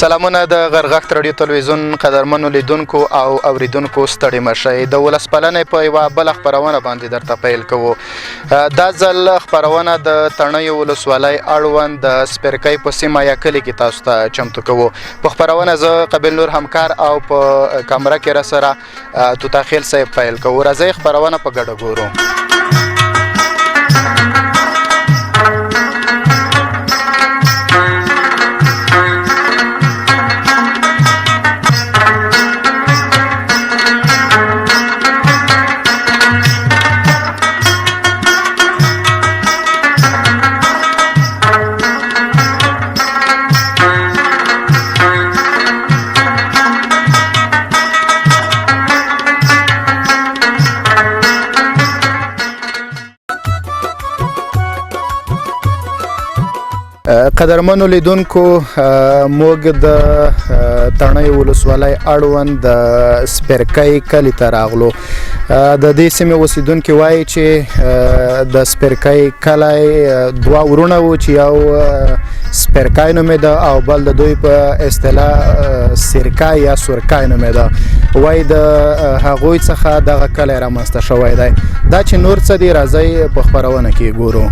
سلامونه د غرغښت رادیو تلویزیون قدرمنو لیدونکو او اوریدونکو ستړي مشئ د ولسپالنې په یوه بله خپرونه باندې درته پیل کوو. دا ځل خپرونه د تڼیو ولسوالۍ اړوند د سپرکۍ په سیمه یا کلي کې تاسو ته چمتو کوو. په خپرونه زه قابل نور همکار او په کامره کې راسره توتاخیل صاحب پیل کوو. راځئ خپرونه په ګډه ګورو. قدرمنو لیدونکو موږ د تڼیو ولسوالۍ اړوند د سپرکۍ کلي ته راغلو. د دې سیمې اوسیدونکي وایي چې د سپرکۍ کلی دوه ورونه وو چې یو سپرکۍ نومېده او بل د دوی په اصطلاح سرکۍ یا سورکۍ نومېده. وایي د هغوی څخه دغه کلی رامنځته شوی دی. دا چې نور څه دي راځئ په خپرونه کې ګورو.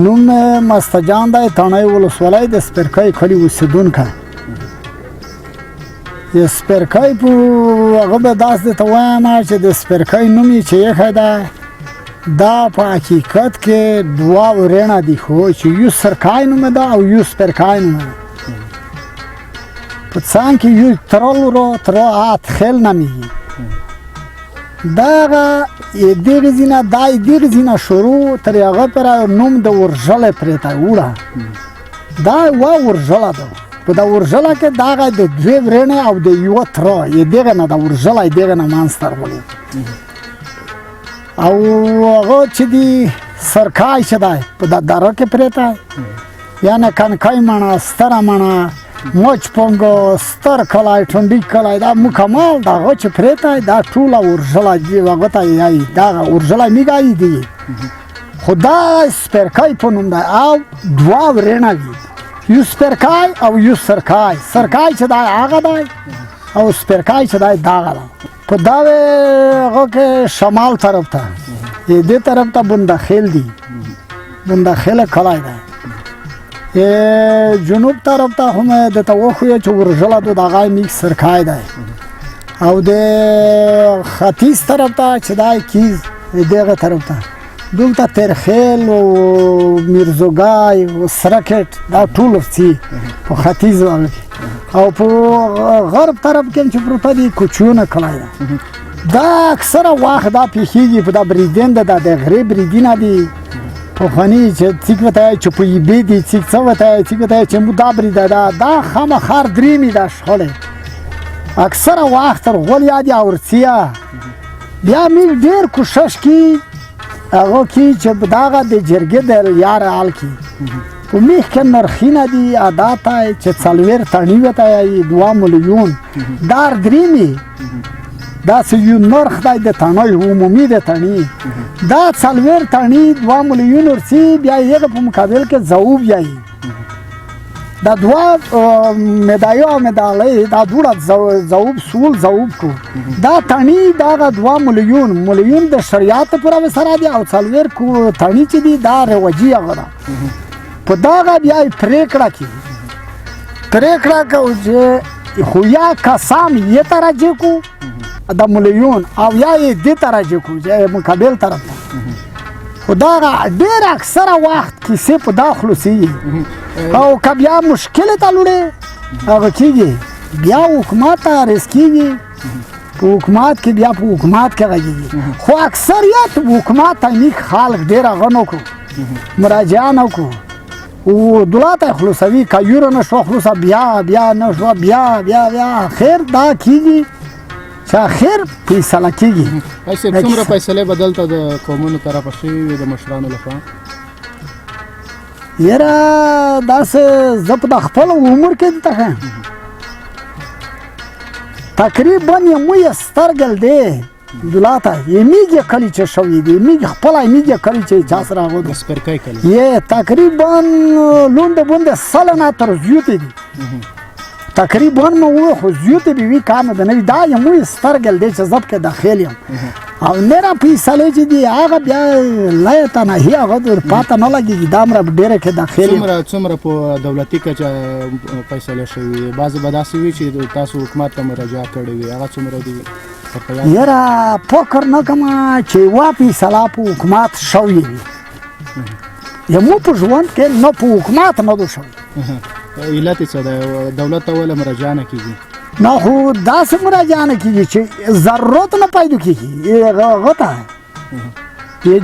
نوم مستجان دی، تڼیو ولسوالۍ د سپرکۍ کلي اوسېدونکی. د سپرکۍ په هغه به داسې درته وایم چې د سپرکۍ نوم یې چې ایښی دی دا په حقیقت کې دوه ورېڼه دي، خو چې یو سرکۍ نومېده او یو سپرکۍ نومېده. په څنګ کې یو تره خیل نومېږي. دغه دغې ځینه دا دغې ځینه شروع تر هغه پورې نوم د ورژلی پرېتی وړه. دا یوه ورژله ده. په دا ورژله کې دغه د دوې ورېڼې او د یوه تره دغې نه د ورژلی دغې نه منځته راغلي. او هغه چې دی سرکۍ چې دی په دا دره کې پرېتی، یعنې کنکۍ مڼه، ستره مڼه، مچ پونګو، ستر کلی، ټونډي کلی، دا مکمل دغه چې پرېتی دا ټوله ورژلی دي، هغه ته یایي دغه ورژلی میږی دي. خو دا سپرکۍ په نوم دی او دوه ورېڼه دي، یو سپرکۍ او یو سرکۍ. سرکۍ چې دی هغه دی او سپرکۍ چې دی دغه ده. په دغه هغه کې شمال طرف ته دې طرف ته بندخیل دي، بندخیل کلی دی. جنوب طرف ته هم درته وښیه چې ورژله ده دغه میږ سرکۍ دی. او د ختیځ طرف ته چې دی کیز دغه طرف ته دلته ترخیل او میرزوګی او سرکټ دا ټول ورځي په ختیځ کې. او په غرب طرف کې چې پروته دي کوچونه کلی ده. دا اکثره وخت دا پیښیږي په دا بریدین ده، د غرې بریدینه دي پخواني چې څیک ورته وایي چې پویبې دي، څیک څه ورته وایي، څیک ورته وایي چې دا بریده ده. دا خامخا درېیمې ده شخړې اکثره وخت تر غول یادې او ورڅیه. بیا موږ ډېر کوشش کوي هغه کې چې دغه د جرګې د یاره حل کړي. په میخ کې نرخونه دي ادا ته چې 4 تڼي ورته وایي 2 میلیون. دا درېیمې داسې یو نرخ دی د تڼیو عمومي د تڼي. دا 4 تڼي 2 میلیون ورځي. بیا هغه په مقابل کې ضوب یایي. دا دوه مدایه او مدالۍ دا دوړه ضوب سول ضوب کو. دا تڼي دغه 2 میلیون د شریعت پورې سره دي او 4 تڼي چې دي دا رواجي هغه ده. په دغه بیا پرېکړه کوي چې خو یا کسان یې ترجیح کو د میلیون او یا یې دې ترجیح کو چې مقابل طرف ته. خو دغه ډېر اکثره وخت کیسې په دا خلاصېږي. او که بیا مشکل ته لوړې هغه کېږي بیا حکومت ته عرض کېږي. په حکومت کې بیا په حکومت کې غږېږي. خو اکثریت حکومت ته نیک خلق ډېر هغه نه کړو، مراجعه نه کړو او دولت یې خلاصوي. که یوره نه شوه خلاصه بیا نه شوه بیا خیر دا کېږي چې اخر فیصله کېږي. ایسه څومره فیصلې به دلته د قومونو طرفه شوي وي د مشرانو لخوا؟ یاره داسې زه په د خپل عمر کې درته ښیم تقریبا یې سترګل دی دلاته یمیږي کلی چې شوي دي یمیږي خپله یمیږي کلی چې چا سره هغه دی سپرکۍ کلی یې تقریبا لونډه بونډه سله نه تر زیاتې دي تقریبا مو وویل خو زیاتې به وي کار نه ده نه وي دا یموی سترګل دی چې زه پکې داخل یم او نره فیصلې چې دي هغه بیا لایه تنهي هغه پاته نه لګېږي دا مره ډېره کې داخل یم. څومره په دولتي کچه فیصلې شوي بعضې به داسې وي چې تاسو حکومت ته مراجعه کړې وي هغه څومره دي؟ یاره فکر نه کوم چې یوه فیصله په حکومت شوې وي یمو په ژوند کې نه په حکومت نه ده شوې. علت یې څه ده دولت ته ولې مراجعه نه کېږي؟ نه خو داسې مراجعه نه کېږي چې ضرورت نه پیدا کېږي هغه ته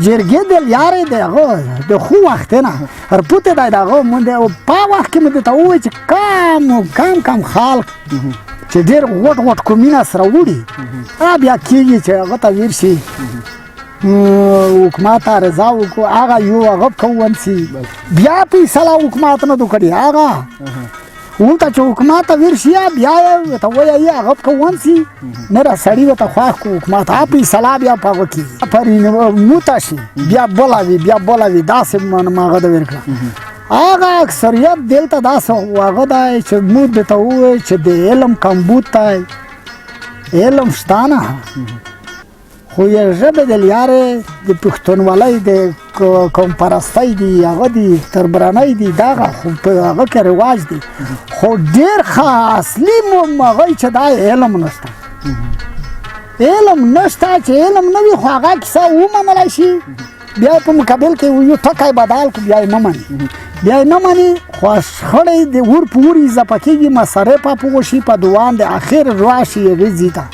جرګې د لیارې د هغه د خو وخت نه رپوتې دی د هغه په وخت کې مې درته ووایي چې کم خلک چې ډېر غوټ کومینه سره وړي بیا کېږي چې هغه ته ویر شي حکومت ته رضا وکړو هغه یو هغه کوون سي بیا فیصله حکومت نه ده کړې هغه ورته چې حکومت ته ویر شي بیا یې ورته وایي هغه کوون سي نه را سړي ورته خوښ کړو حکومت هغه فیصله بیا په هغه کېږي پرې موته شي بیا بله وي داسې هغه ده ویر کړه هغه اکثریت دلته داسې هغه دی چې موږ درته ووایو چې د علم کمبود دی علم شته نه خو یې ژبې د لیارې د پښتونولۍ د قوم پرستۍ دي هغه دي تربرنۍ دي دغه خو په هغه کې رواج دي خو ډېر ښه اصلي هغه چې دا علم نشته چې علم نه وي خو هغه کیسه ومنلی شي بیا په مقابل کې یو ټکی بدل کړو بیا یې نه مني خو شخړې د ور په ور اضافه کېږي مصرف په وشي په دوام د اخر راشي غځي ته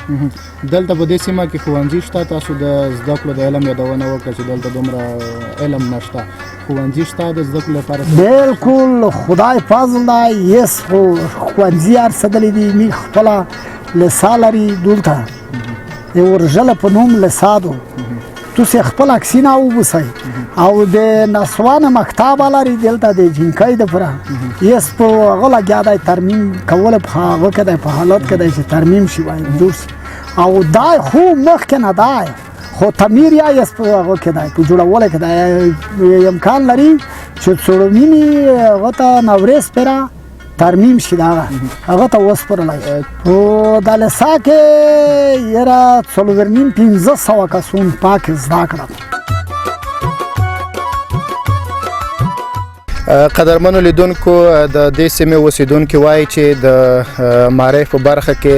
دلته په دې سیمه کې ښوونځي شته تاسو د زده کړو د علم یادونه وکړه چې دلته دومره علم نشته ښوونځي شته د زده کړو لپاره بالکل خدای فضل دی یس ښوونځي هر څه دلې دي موږ خپله لسا لري دلته د ورژله په نوم لسا ده تاسو خپل اکسینه وبوسئ او د نسوانه مکتب لري دلته د جنکۍ دپاره یس په هغه لګیا دی ترمیم کول په هغه کې دی په حالت کې دی چې ترمیم شي وایي جوړ شي او دی خو مخکې نه دی خو تعمیر یا یس په هغه کې دی په جوړولو کې دی امکان لري چې څوړمینې هغه ته نورې سپېره ترمیم شي د هغه ته وسپارلی او د لسا کې یاره 4,500 کسون پاک زده کړل. قدرمنو لیدونکو د دې سیمې اوسیدونکي وایي چې د معرف په برخه کې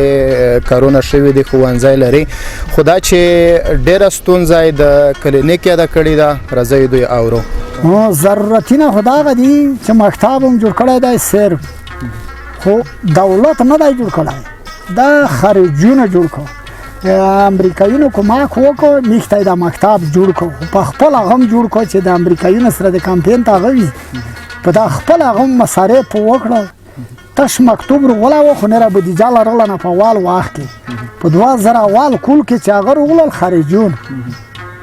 کارونه شوي دي ښوونځی لري خو دا چې ډېره ستونزه یې د کلینیک یاده کړې ده راځئ دوی اورو. ضرورتونه خو دغه دي چې مکتب هم جوړ کړی دی صرف خو دولت نه دی جوړ کړی دا خارجیونه جوړ کړو امریکایانو کومک وکړو موږ ته یې دا مکتب جوړ کړو په خپل هغه هم جوړ کړو چې د امریکایانو سره د کمپین ته هغه وي په دا خپل هغه هم مصارف وکړو تش مکتوب راغلی و خو نه را بودیجه لرله نه په اول وخت کې په 2000 اول کول کې چې هغه راغلل خارجیون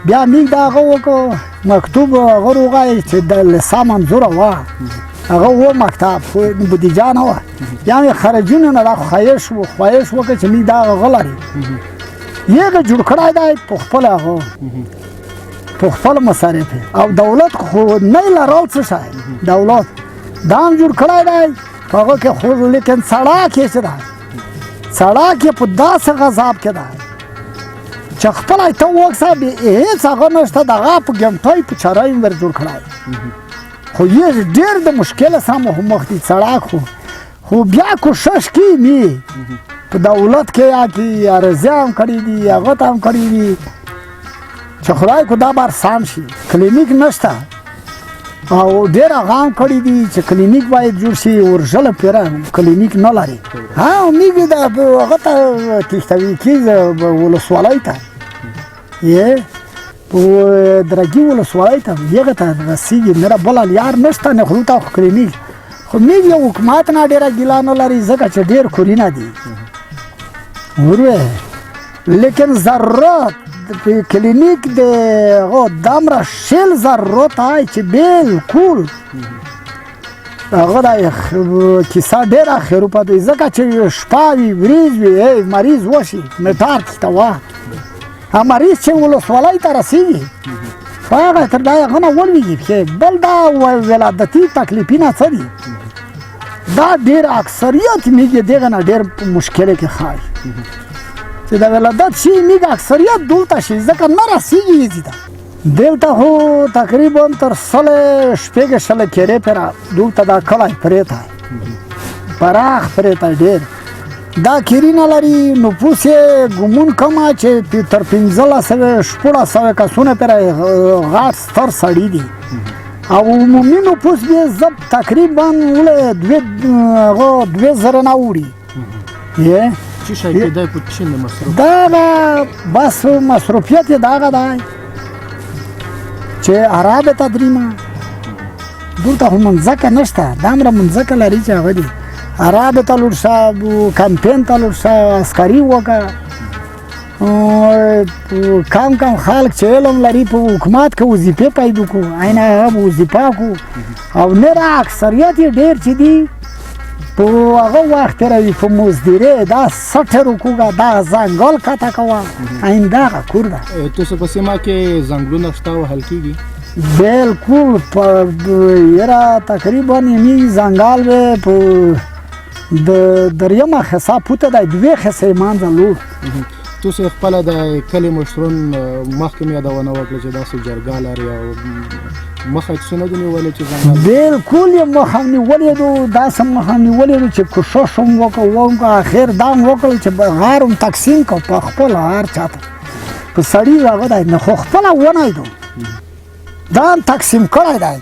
بیا موږ د هغه وکړو مکتوب هغه راغی چې د لسا منظوره وه هغه و مکتب خو بودیجه نه وه بیا مې خارجیونو نه دا خواهش وکړه چې موږ دا هغه لري یې جوړ کړی دی په خپل هغه په خپل مصارف او دولت خو نه لرل څه شی دولت دا هم جوړ کړی دی په هغه کې خو لیکن سړک یې څه دی سړک یې په داسې غذاب کې دی چې خپله ته وکړه هېڅ هغه نشته د هغه په ګمټۍ په چاره یې ور جوړ کړی خو یې ډېر د مشکل سره مخ دي سړک خو بیا کوشش کوي مې په دولت کې یا کې عرضې هم کړي دي هغه ته هم کړي دي چې خدای کو دا بار سام شي کلینیک نشته او ډېر هغه هم کړي دي چې کلینیک باید جوړ شي ورژله پیره کلینیک نه لري موږ د هغه ته کښتوي کېږي ولسوالۍ ته یې په درګي ولسوالۍ ته هغه ته رسېږي نه بله لار نشته نه خو ته کلینیک خو موږ یو حکومت نه ډېره ګیله نه لري ځکه چې ډېر کورونه دي وروې لیکن ضرورت په کلینیک د دمره شل ضرورت آی چې بالکل هغه د کیسه ډېره خیرو په دوی ځکه چې شپه وي ورځ وي مریض وشي میټار کې ته وه مریض چې ولسوالۍ ته رسېږي په هغه تر دا هغه نه ولوېږي پښې بل دا ولادتي تکلیفونه څه دي دا ډېر اکثریت میږي دغه نه ډېر مشکل کې ښایي چې د ولادت شي میږي اکثریت دلته شي ځکه نه رسېږي هېڅ ته دلته خو تقریبا تر سلې شپږ شله کېرې پره دلته دا کلی پرېتی پراخ پرېتی ډېر دا کېري نه لري نفوس یې ګمون کمه چې تر 1500 کسونه پرې غاټ ستر سړي دي او عمومي نفوس یې تقریبا 2000 نه وړي څه شی کېدای په چین د مصروف دا بس مصروفیت یې دغه دی چې عرب تدریمه دلته خو منځکه نشته دومره منځکه لري چې هغه دي عرب ته لور شه کمپین ته لور شه عسکري وکړه کم کم خلک چې علم لري په حکومت کې وظیفې پیدا کړو عین هغه وظیفه کړو او نره اکثریت یې ډېر چې دي په هغه وخت تېروي په مزدورۍ دا 60 روکوږه دا ځنګل کته کوه عین دغه کور ده تاسو په سیمه کې ځنګلونه شته وهل کېږي بالکل یاره تقریبا یمي ځنګل به په د دریمه حساب پوته دی 2 حصې منځه لور تاسو خپله د کلي مشرون مخکې مې یادونه وکړه چې داسې جرګه لري او مخه عکسونه دي نیولې چې ځنګل بالکل یې مخه نیولې دو داسې مخه نیولې دو چې کوشش هم وکړو اخر دا هم وکړل چې غار هم تقسیم کړو په خپل هر چاته په سړي هغه دی نه خو خپله ونه دو دا هم تقسیم کړی دی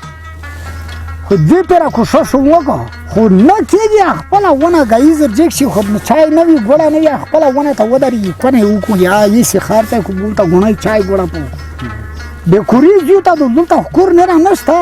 خو دې پېره کوشش هم وکړو خو نه کېږي خپله ونه ګایزه جګ شي خو چای نه وي ګوړه نه وي خپله ونه ته ودرېږي کونه یې وکړو یا هسې ښار ته یې کړو دلته ګوڼۍ چای ګوړه په بې کوري ځو ته دلته خو کور نه نشته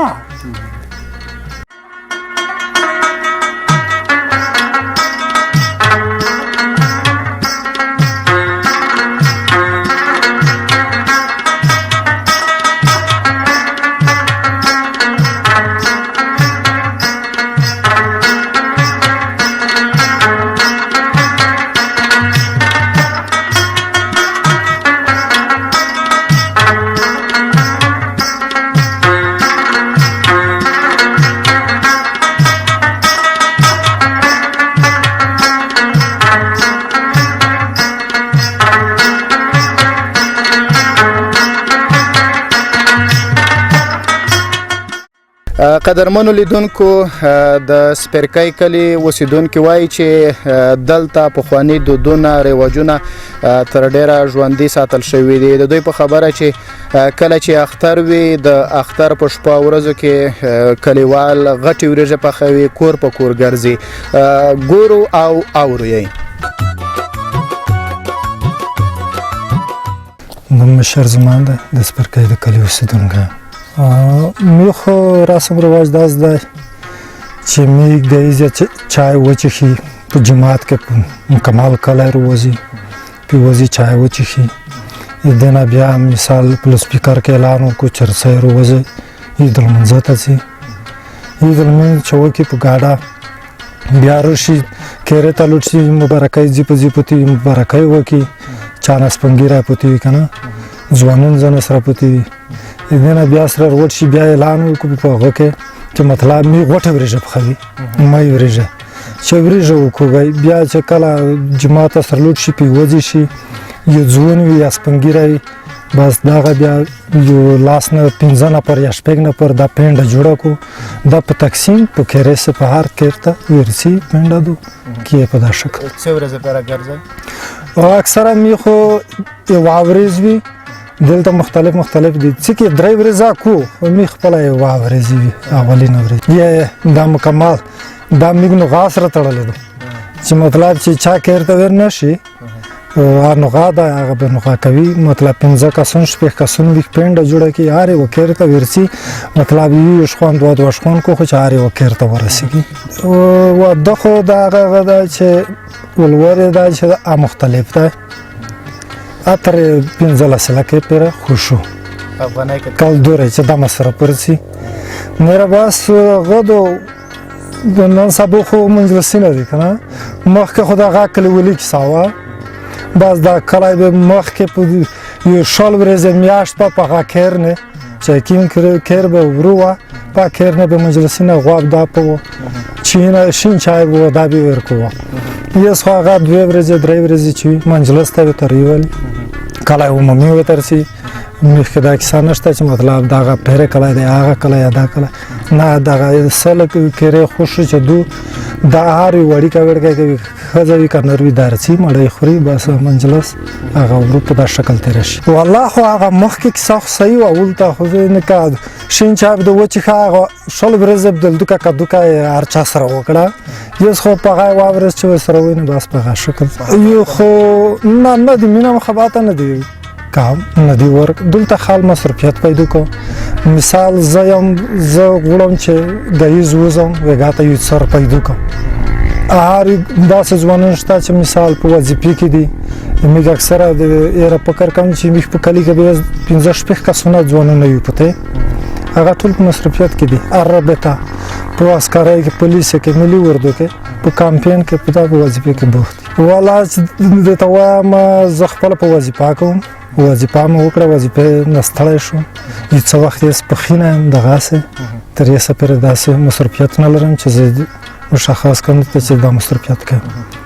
قدرمنو لیدونکو د سپرکۍ کلي اوسیدونکي وایي چې دلته پخواني دودونه رواجونه تر ډیره ژوندي ساتل شوي دي د دوی په خبره چې کله چې اختر وي د اختر په شپه ورځو کې کلیوال غټې وریژې پخوي کور په کور ګرځي ګورو او اورو یې نوم مشر زمان ده د سپرکۍ د کلي اوسیدونکی می خو رسم رواج داس دی چې میږ د ایزه چای وچښي په جماعت کې په مکمل کلی روځي پې وځي چای وچښي د نه بیا مثال په سپیکر کې اعلان وکړو چې رسۍ روځي عید لمانځه ته ځي عید لمانځه چې وکړي په ګاډه بیا راشي کیرې ته لوټ شي مبارکۍ ځي په ځي پوتې وي مبارکۍ وکړي چا نه سپنګي راپوتې وي که نه ځوانان ځنه سره پوتې وي دنه بیا سره ورټ شي بیا اعلان وکړو په هغه کې چې مطلب می غوټه وریژه پخوي مای وریژه چې وریژه وکړو بیا چې کله جماعت سره لوټ شي په وځي شي یو ځوان وي یا سپنګیرای بس داغه بیا یو لاس نه 15 نفر یا 6 نفر دا پینډه جوړه کو دا په تقسیم په کیرس په هر کېرته ورسي پینډه دو کې په دا شکل څو ورځې پر ګرځي او اکثره می خو یو اورز وي دلته مختلف دي چې کې درې ورځې کو می خپل یو ورځې وي اولین ورځ یا دا مکمل دا میګنو غاس را تړلې دي چې مطلب چې چا کېرته ورنه شي او نو غاده هغه به نو کوي مطلب 15 کسون شپږ کسون وی پینډه جوړه کی یاره وکړته ورسي مطلب یو شخوند دوه شخوند کو خو چاره وکړته ورسیږي او دغه دا چې ولور دا چې مختلف ده اتر 15 لکه پیره خوشو افغانۍ کې کال دوره چې دا مصرف ورسي نره بس غدو د نن سبا خو مجلسونه دي کنه مخکې خو دغه کلیولي کې ساوه باز دا کلای به مخکې په یو شال ورځ میاشت په غاکر نه چې کیم کړ به وروه په کېر نه به مجلسونه غواب دا په چینه شین چای وو دا به ورکو یس خو هغه 2 ورځې 3 ورځې چې مجلس ته تریول کله عمومي وترسي مخکې دا کیسه نشته چې مطلب دا پیره کله دی هغه کله دا کله نه دا سل کېره خوش چې دو دا هر وړي کاوړ کوي خزوي کنروي دارسي مړی خوري بس مجلس هغه ورو په دا شکل تیر شي والله خو هغه مخکې کیسه صحیح او ولته خو نه کاد شین چا د وچ هغه شل برز بدل دوکا کدوکا هر چا سره وکړه یس خو په هغه واورس چې سره ویني بس په شکل یو خو نه د مینه مخباته نه دی کام نه دی ورک دلته خال مصرفیت پیدا کو مثال زم ز غړم چې غیز وزم وګاته یو سر پیدا کو هر داسې ځوانان شته چې مثال په وظیفه کې دي موږ اکثره د ایره پکر کم چې موږ په کلی کې به 15 کسونه ځوانان یو پته هغه ټول په مصرفیت کې دي عربته په عسکرۍ کې پولیس کې ملي وردو کې په کمپاین کې په وظیفه کې بوخت ولا د توا ما ز خپل په وظیفه کوم وظیفه مو وکړه وظیفه نستړی شو هیڅ وخت یې سپخینه دغه سه تر یې سپر داسې مصرفیت نه لرم چې زه مشخص کوم چې دا مصرفیت کوم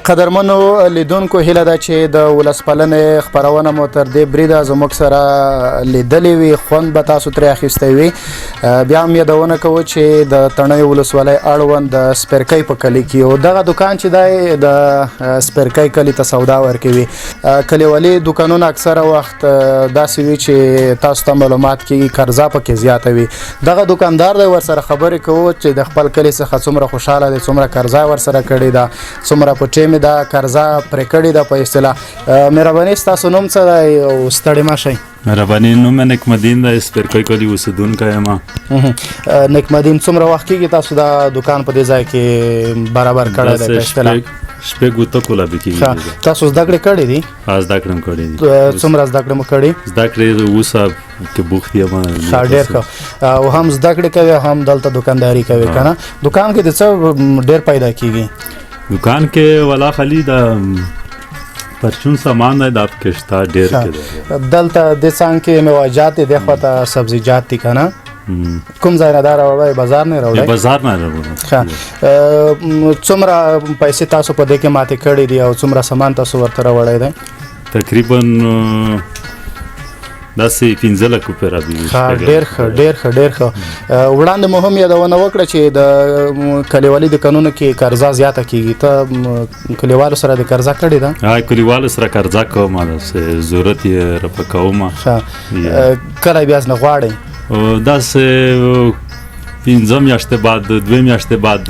قدرمنو لیدونکو هیله ده چې د ولسپالنې خبرونه مو تر دې بریده زموږ سره لیدلې وي خوند به تاسو ترې اخیستی وي بیا هم یادونه کوو چې د تڼیو ولسوالۍ اړوند د سپرکۍ په کلي کې او دغه دکان چې دی د سپرکۍ کلي ته سودا ورکوي کلیوالي دکانونه اکثره وخت داسې وي چې تاسو ته معلومات کېږي قرضه پکې زیاته وي دغه دکاندار دی ورسره خبرې کوو چې د خپل کلي څخه څومره خوشحاله دی څومره قرضه ورسره کړې ده څومره په ټیم دا قرضه پرې کړې ده په اصطلاح مهرباني ستاسو نوم څه دی او ستړي مه شئ مهرباني نوم مې نکمدین دی سپرکۍ کلي اوسېدونکی یم نکمدین څومره وخت کېږي تاسو دا دکان په دې ځای کې برابر کړی دی په اصطلاح شپږ اوته کلابې کېږي تاسو زده کړې کړې دي زده کړې مې کړې دي څومره زده کړې مو کړې زده کړې اوسه کې بوخت یم ډېر ښه او هم زده کړې کوي هم دلته دکانداري کوي که نه دکان کې د څه ډېر پیدا کېږي دکان کې ولا خالی د پرچون سامان دی دا پکې شته ډېر کې دلته د څنګ کې میوه‌جات دي دغه ته سبزیجات دي که نه کوم ځای نه دا راوړی بازار نه راوړی بازار نه راوړی څومره پیسې تاسو په دې کې ماتې کړې دي او څومره سامان تاسو ورته راوړی دی تقریبا داسې 15 لک روپۍ راځي ډېر ښه وړاندې مو هم یادونه وکړه چې د کلیوالي دکانونو کې قرضه زیاته کېږي ته کلیوالو سره د قرضه کړې ده کلیوالو سره قرضه کوم ضرورت یې رفع کوم کله بیا نه غواړئ داسې 15 میاشتې بعد 2 میاشتې بعد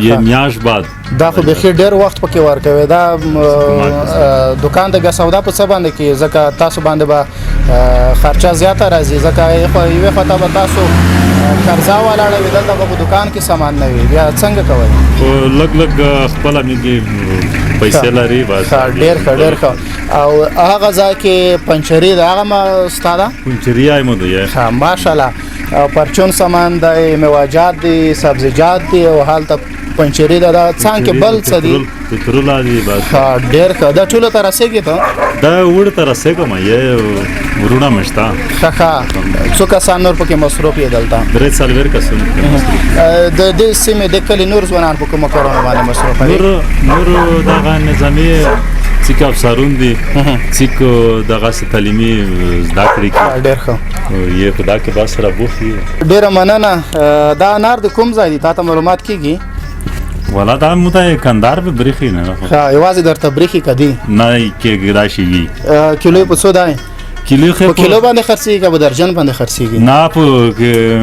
یه میاشت بعد دا خو بخیر ډېر وخت پکې ورکوي دا دکان د سودا په څه باندې کې ځکه تاسو باندې به خرچه زیاته راځي ځکه یوې خواته به تاسو قرضه ولاړوي دلته به په دکان کې سامان نه وي بیا څنګه کوئ لږ خپله مې پیسې لري بس ډېر ښه او هغه ځای کې پنچري ده هغه ما ستا ده پنچري مو ده ماشاءالله پرچون سامان دی میوه‌جات دي سبزیجات دي او هلته پنچري ده څنګه بل څه دي د تر لاندې بس ډېر ښه دا ټولو ته رسېږي ته دا وړ ته رسېږم یې ورونه مشته ښه څو کسان نور پکې مصروف یې دلته 3 کسونه د دې سیمې د کلي نور ځوانان په کومو کارونو باندې مصروف دي نور دغه نظامي څیک افسرون دي څیک دغه تعلیمي زده کړې کوي ډېر ښه یې په دا کې بس سره بوخت دي ډېره مننه دا انار د کوم ځای دي تا ته معلومات کېږي والا دا مو ته کندهار به برېښي نه ښه یوازې درته برېښي که دي نه کېږي دا شي وي کیلو یې په څو دی کیلو په کیلو باندې خرڅېږي که په درجن باندې خرڅېږي نه په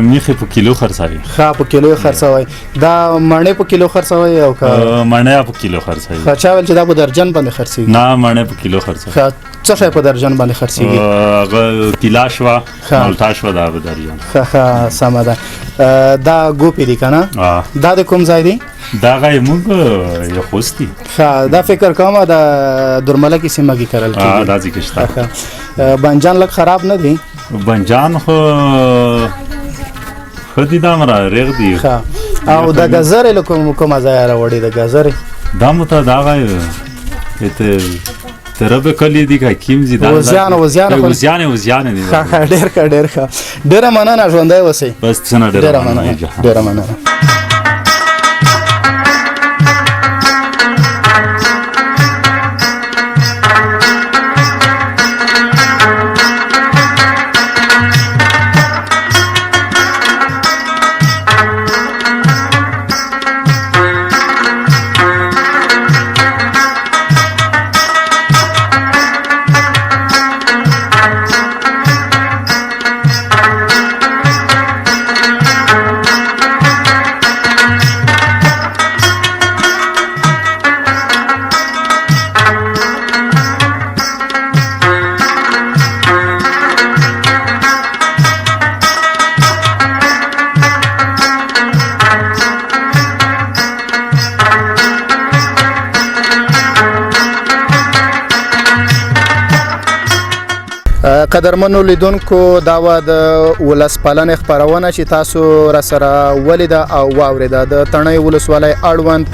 میخې په کیلو خرڅوي ښه په کیلو یې خرڅوئ دا مڼې په کیلو خرڅوئ او که مڼې په کیلو خرڅوي ښه چا ویل چې دا په درجن باندې خرڅېږي نه مڼې په کیلو خرڅوي ښه څه شی په درجن باندې خرڅېږي هغه کیلا شوه مالټا شوه دا به درجن ښه سمه ده دا ګوپې دي که نه دا د کوم ځای دی دغه یې موږ یو خوست دي ښه دا فکر کومه د درملکې سیمه کې کرل کېږي دا ځکه شته بنجان لږ خراب نه دي بنجان خو ښه دي دا مره ریغ دي او د ګازرې له کومه ځایه راوړي د ګازرې دا مو ته دغه تربه کلی دي که کیم زی دا وزیانه دي ډېر ښه ډېره مننه ژوندی اوسئ بس څنګه ډېره مننه قدرمنو لیدونکو دا و د ولس پالنې خپرونه چې تاسو را سره ولیده او واورېده د تڼۍ ولسوالۍ اړوند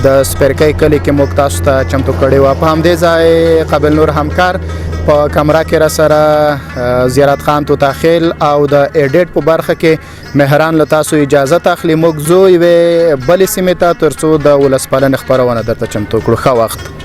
د سپرکۍ کلي کې موږ تاسو ته چمتو کړې وه په همدې ځای قابل نور همکار په کمره کې را سره زیارت خان توتاخیل او د ایډیټ په برخه کې مهران له تاسو اجازه اخلي موږ ځو یوې بلې سیمې ته تر څو د ولس پالنې خپرونه درته چمتو کړو ښه وخت